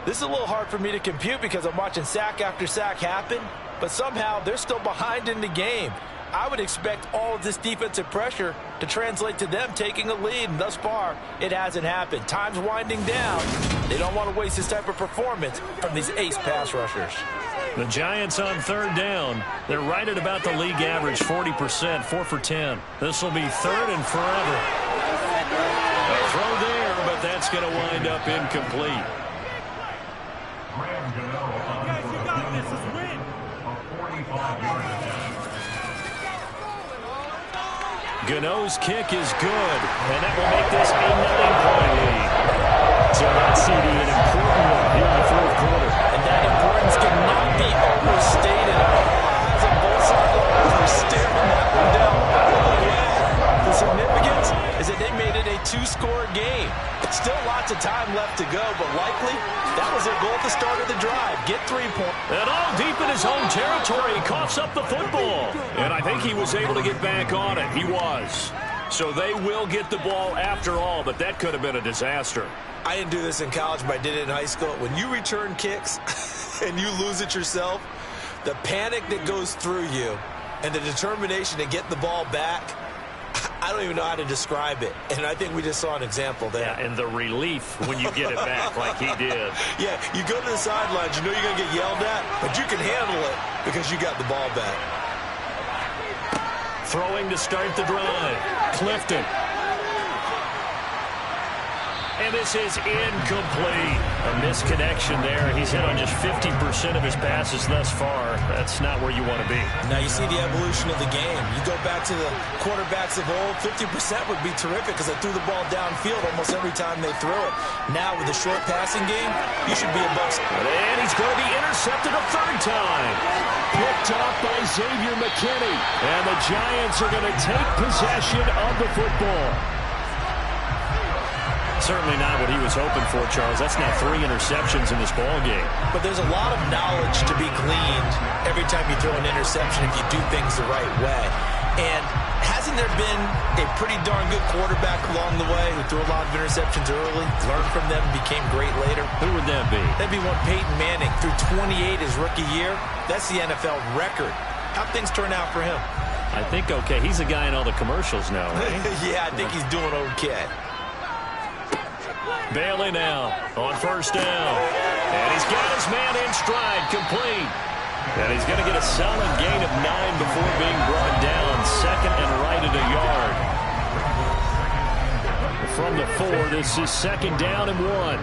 This is a little hard for me to compute because I'm watching sack after sack happen, but somehow they're still behind in the game. I would expect all of this defensive pressure to translate to them taking a lead, and thus far, it hasn't happened. Time's winding down. They don't want to waste this type of performance from these ace pass rushers. The Giants on 3rd down. They're right at about the league average, 40%, 4 for 10. This will be 3rd and forever. A throw there, but that's going to wind up incomplete. Gano's kick is good, and that will make this a 9-point lead. So that's CD, an important one here in the 4th quarter. And that importance cannot be overstated. Eyes on both sidelines are staring that one down all the way. The significance is that they made it a 2-score game. Still lots of time left to go, but likely that was their goal at the start of the drive. Get 3 points. And all deep in his own territory, he coughs up the football. And I think he was able to get back on it. He was. So they will get the ball after all, but that could have been a disaster. I didn't do this in college, but I did it in high school. When you return kicks and you lose it yourself, the panic that goes through you and the determination to get the ball back, I don't even know how to describe it. And I think we just saw an example there. Yeah, and the relief when you get it back like he did. Yeah, you go to the sidelines, you know you're going to get yelled at, but you can handle it because you got the ball back. Throwing to start the drive. Clifton. And this is incomplete. A misconnection there. He's hit on just 50% of his passes thus far. That's not where you want to be. Now you see the evolution of the game. You go back to the quarterbacks of old, 50% would be terrific because they threw the ball downfield almost every time they threw it. Now with the short passing game, you should be above. And he's going to be intercepted a 3rd time. Picked off by Xavier McKinney. And the Giants are going to take possession of the football. Certainly not what he was hoping for, Charles. That's now 3 interceptions in this ball game. But there's a lot of knowledge to be gleaned every time you throw an interception if you do things the right way. And hasn't there been a pretty darn good quarterback along the way who threw a lot of interceptions early, learned from them, became great later? Who would that be? That'd be one Peyton Manning. Threw 28 his rookie year. That's the NFL record. How'd things turn out for him? I think okay. He's a guy in all the commercials now, right? Yeah, I think he's doing okay. Bailey now on 1st down. And he's got his man in stride, complete. And he's going to get a solid gain of 9 before being brought down. 2nd and right at a yard. From the 4, this is 2nd down and 1.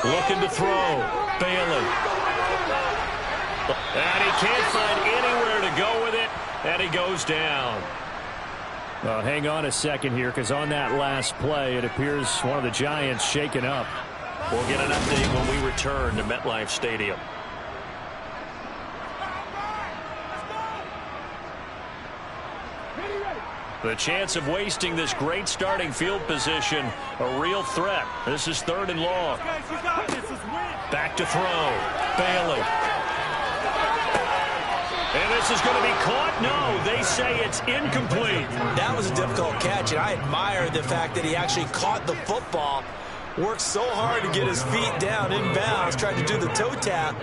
Looking to throw. Bailey. And he can't find anywhere to go with it. And he goes down. Hang on a second here, because on that last play, it appears one of the Giants shaken up. We'll get an update when we return to MetLife Stadium. The chance of wasting this great starting field position, a real threat. This is 3rd and long. Back to throw. Bailey. And this is going to be caught? No, they say it's incomplete. That was a difficult catch, and I admire the fact that he actually caught the football, worked so hard to get his feet down inbounds, tried to do the toe tap,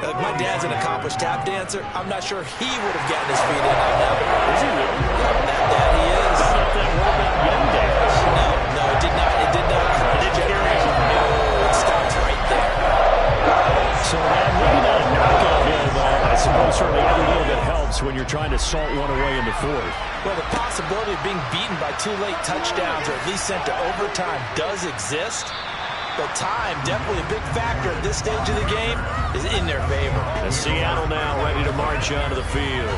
My dad's an accomplished tap dancer. I'm not sure he would have gotten his feet in on that. Is he really? That he is. I thought that rolled up young dance. No, it did not. It did not. It didn't carry on. No, it stopped right there. So that maybe not a knockout hill, but I suppose certainly every little bit helps when you're trying to salt one away in the fourth. Well, the possibility of being beaten by 2 late touchdowns or at least sent to overtime does exist. But time, definitely a big factor at this stage of the game, is in their favor. And Seattle now ready to march onto the field.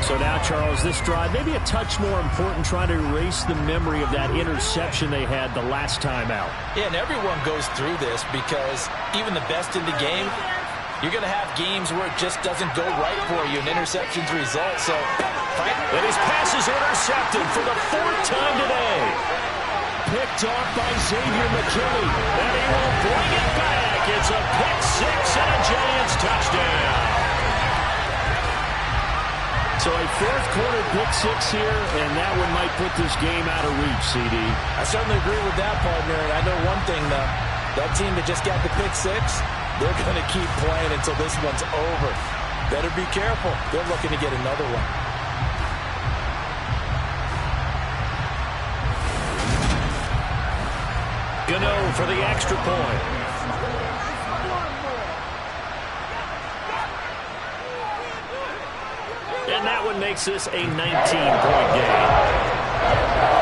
So now, Charles, this drive, maybe a touch more important, trying to erase the memory of that interception they had the last time out. Yeah, and everyone goes through this because even the best in the game, you're going to have games where it just doesn't go right for you, and interceptions result. So, and his pass is intercepted for the 4th time today. Picked off by Xavier McKinney. And he will bring it back. It's a pick 6 and a Giants touchdown. So a fourth-quarter pick 6 here, and that one might put this game out of reach, CD. I certainly agree with that, partner. And I know one thing, though. That team that just got the pick 6, they're going to keep playing until this one's over. Better be careful. They're looking to get another one. Gano for the extra point. And that one makes this a 19-point game.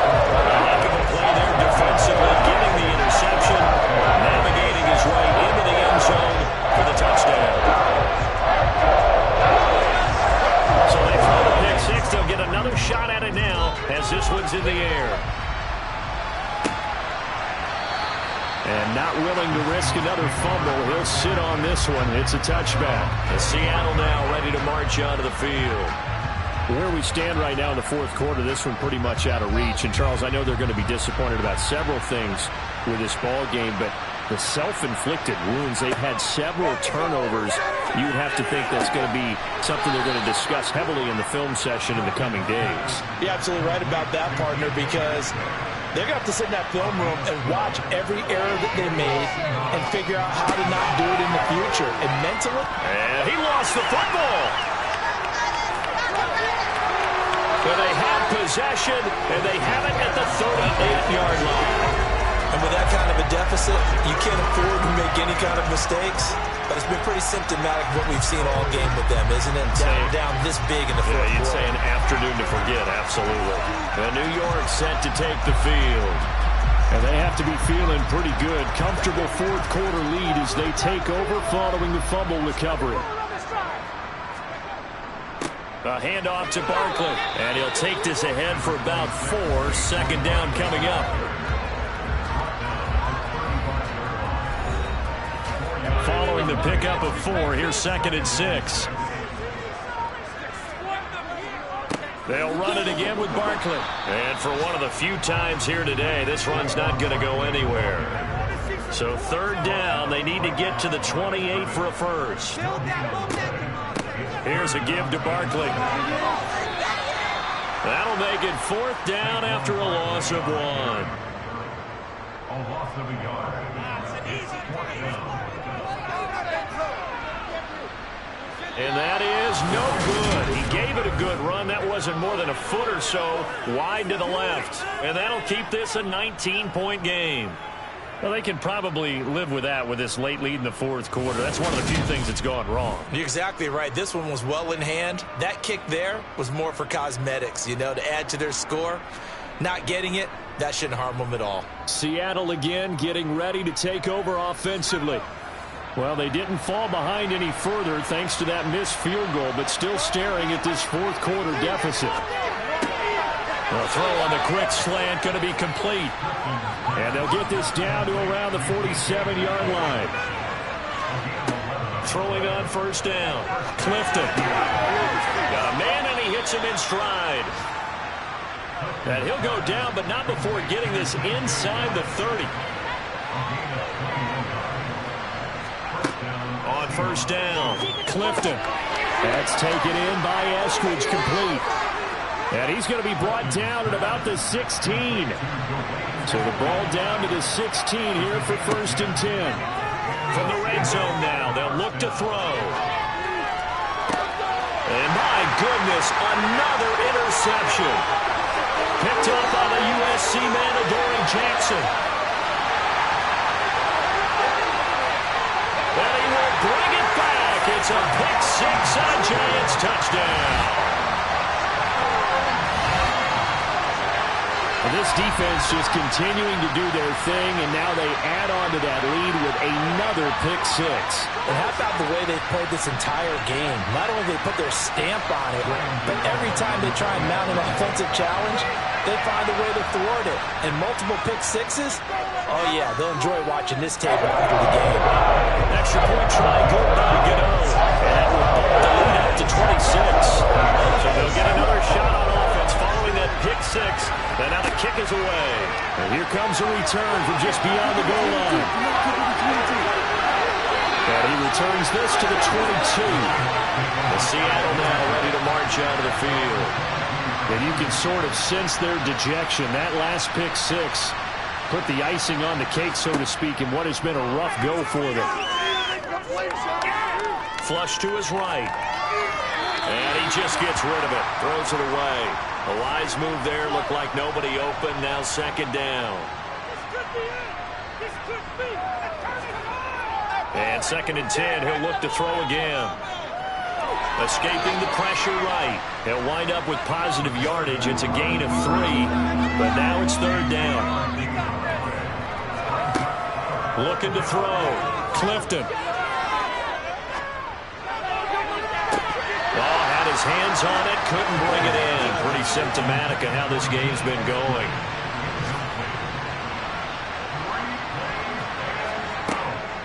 A heck of a play there defensively, getting the interception, navigating his way into the end zone for the touchdown. So they throw the pick 6. They'll get another shot at it now as this one's in the air. And not willing to risk another fumble. He'll sit on this one. It's a touchback. And Seattle now ready to march onto the field. Where we stand right now in the fourth quarter, this one pretty much out of reach. And, Charles, I know they're going to be disappointed about several things with this ball game, but the self-inflicted wounds, they've had several turnovers. You would have to think that's going to be something they're going to discuss heavily in the film session in the coming days. You're absolutely right about that, partner, because they're going to have to sit in that film room and watch every error that they made and figure out how to not do it in the future. And mentally... And he lost the football. But they have possession, and they have it at the 38-yard line. And with that kind of a deficit, you can't afford to make any kind of mistakes. But it's been pretty symptomatic of what we've seen all game with them, isn't it? Down this big in the fourth quarter. You'd say an afternoon to forget, absolutely. And New York set to take the field. And they have to be feeling pretty good. Comfortable fourth quarter lead as they take over following the fumble recovery. A handoff to Barkley. And he'll take this ahead for about 4. 2nd down coming up. Following the pickup of 4, here's 2nd and 6. They'll run it again with Barkley. And for one of the few times here today, this run's not going to go anywhere. So 3rd down, they need to get to the 28 for a first. Here's a give to Barkley. That'll make it 4th down after a loss of 1. A loss of a yard. And that is no good. He gave it a good run. That wasn't more than a foot or so wide to the left. And that'll keep this a 19-point game. Well, they can probably live with that with this late lead in the fourth quarter. That's one of the few things that's gone wrong. You're exactly right. This one was well in hand. That kick there was more for cosmetics, you know, to add to their score. Not getting it, that shouldn't harm them at all. Seattle again getting ready to take over offensively. Well, they didn't fall behind any further thanks to that missed field goal, but still staring at this fourth quarter deficit. The throw on the quick slant going to be complete. And they'll get this down to around the 47-yard line. Throwing on 1st down. Clifton. Got a man, and he hits him in stride. And he'll go down, but not before getting this inside the 30. On 1st down, Clifton. That's taken in by Eskridge, complete. And he's going to be brought down at about the 16. So the ball down to the 16 here for 1st and 10. From the red zone now, they'll look to throw. And my goodness, another interception. Picked up by the USC man, Adoree Jackson. And he will bring it back. It's a pick six and a Giants touchdown. And this defense just continuing to do their thing, and now they add on to that lead with another pick six. And how about the way they played this entire game? Not only did they put their stamp on it, but every time they try and mount an offensive challenge, they find a way to thwart it. And multiple pick sixes? Oh, yeah, they'll enjoy watching this tape after the game. Extra point try good by Gano. And that will bump the lead up to 26. So they'll get another shot on offense following that pick six. And now the kick is away. And here comes a return from just beyond the goal line. And he returns this to the 22. The Seattle now ready to march out of the field. And you can sort of sense their dejection. That last pick six put the icing on the cake, so to speak, in what has been a rough go for them. Flush to his right. And he just gets rid of it. Throws it away. A wise move there. Looked like nobody open. Now second down. And 2nd and 10. He'll look to throw again. Escaping the pressure right. He'll wind up with positive yardage. It's a gain of 3. But now it's 3rd down. Looking to throw. Clifton. Oh, had his hands on it. Couldn't bring it in. Pretty symptomatic of how this game's been going.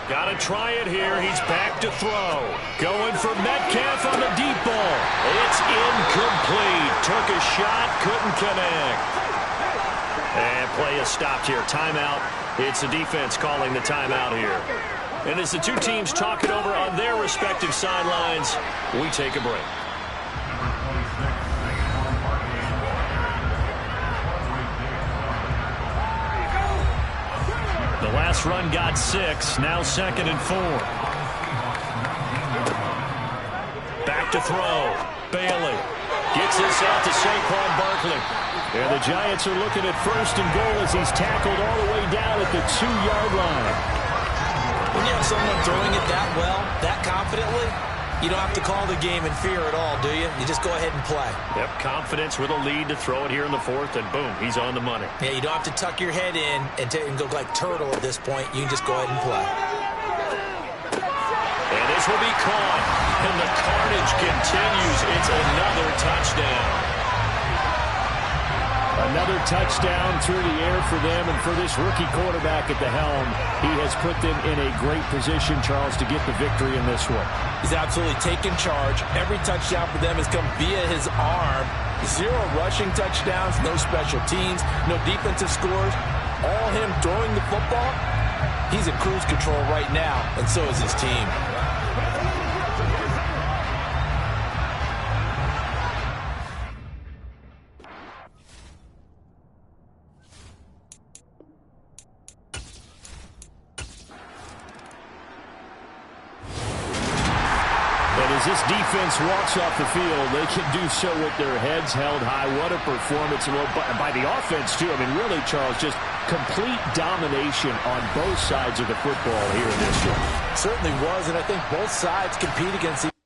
Got to try it here. He's back to throw. Going for Metcalf on the deep ball. It's incomplete. Took a shot. Couldn't connect. And play is stopped here. Timeout. It's the defense calling the timeout here. And as the two teams talk it over on their respective sidelines, we take a break. The last run got 6. Now 2nd and 4. Back to throw. Bailey gets this out to Saquon Barkley. And the Giants are looking at 1st and goal as he's tackled all the way down at the 2-yard line. When you have someone throwing it that well, that confidently, you don't have to call the game in fear at all, do you? You just go ahead and play. Yep, confidence with a lead to throw it here in the 4th, and boom, he's on the money. Yeah, you don't have to tuck your head in and go like turtle at this point. You can just go ahead and play. And this will be caught, and the carnage continues. It's another touchdown. Another touchdown through the air for them, and for this rookie quarterback at the helm, he has put them in a great position, Charles, to get the victory in this one. He's absolutely taken charge. Every touchdown for them has come via his arm. 0 rushing touchdowns, no special teams, no defensive scores. All him throwing the football. He's in cruise control right now, and so is his team. As this defense walks off the field, they can do so with their heads held high. What a performance by the offense, too. I mean, really, Charles, just complete domination on both sides of the football here in this one. Certainly was, and I think both sides compete against each other.